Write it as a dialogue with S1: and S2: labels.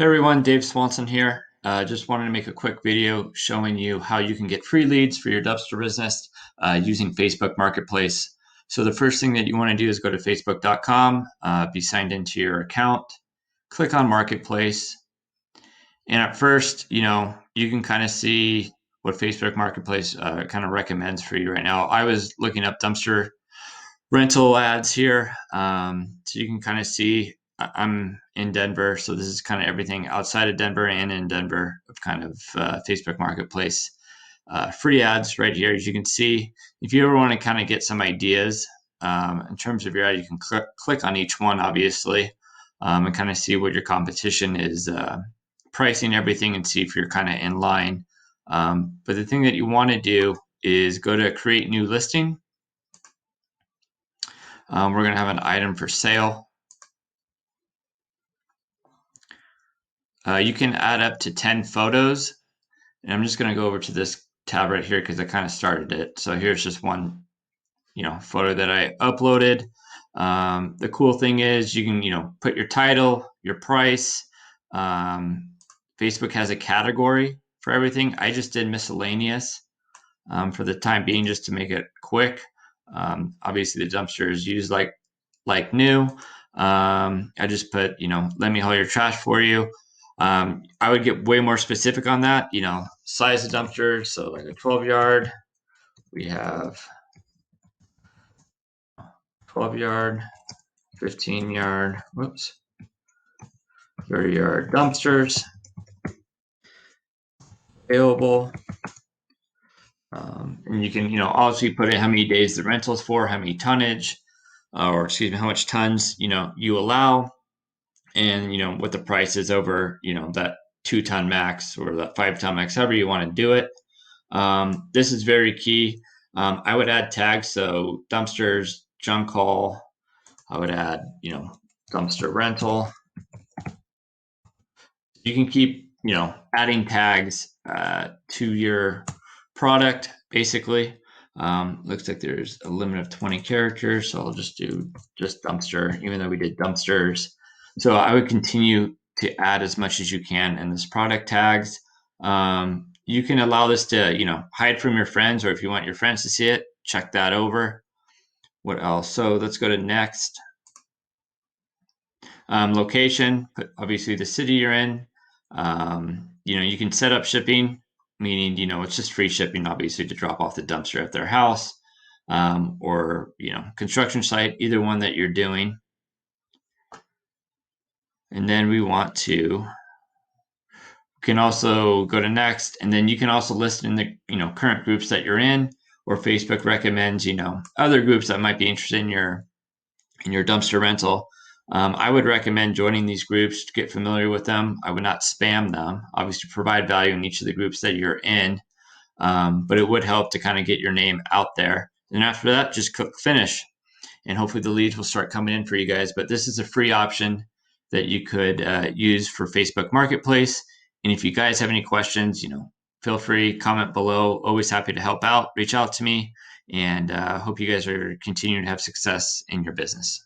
S1: Hey everyone, Dave Swanson here. Just wanted to make a quick video showing you how you can get free leads for your dumpster business using Facebook Marketplace. So the first thing that you want to do is go to facebook.com, be signed into your account, click on Marketplace. And at first, you can kind of see what Facebook Marketplace kind of recommends for you right now. I was looking up dumpster rental ads here. So you can kind of see I'm in Denver. So this is kind of everything outside of Denver and in Denver of kind of Facebook Marketplace. Free ads right here. As you can see, if you ever want to kind of get some ideas in terms of your ad, you can click on each one, obviously, and kind of see what your competition is pricing everything and see if you're kind of in line. But the thing that you want to do is go to create new listing. We're going to have an item for sale. You can add up to 10 photos. And I'm just going to go over to this tab right here because I kind of started it. So here's just one, photo that I uploaded. The cool thing is you can, put your title, your price. Facebook has a category for everything. I just did miscellaneous for the time being, just to make it quick. Obviously, the dumpster is used like new. I just put, let me haul your trash for you. I would get way more specific on that, size of dumpster. So like a 12 yard, we have 12 yard, 15 yard, 30 yard dumpsters available. And you can, obviously put in how many days the rental is for, how many tonnage, or excuse me, how much tons, you allow, and, what the price is over, that 2 ton max or that 5 ton max, however you want to do it. This is very key. I would add tags. So dumpsters, junk haul. I would add, dumpster rental. You can keep, adding tags to your product, basically. Looks like there's a limit of 20 characters. So I'll just do just dumpster, even though we did dumpsters. So I would continue to add as much as you can in this product tags. You can allow this to, hide from your friends, or if you want your friends to see it, check that over. What else? So let's go to next. Location, put obviously the city you're in. You can set up shipping, meaning, it's just free shipping, obviously, to drop off the dumpster at their house, or, construction site, either one that you're doing. And then we want to can also go to next, and then you can also list in the current groups that you're in, or Facebook recommends other groups that might be interested in your dumpster rental. I would recommend joining these groups to get familiar with them. I would not spam them. Obviously, provide value in each of the groups that you're in, but it would help to kind of get your name out there. And after that, just click finish, and hopefully the leads will start coming in for you guys. But this is a free option that you could use for Facebook Marketplace. And if you guys have any questions, feel free, comment below. Always happy to help out. Reach out to me, and hope you guys are continuing to have success in your business.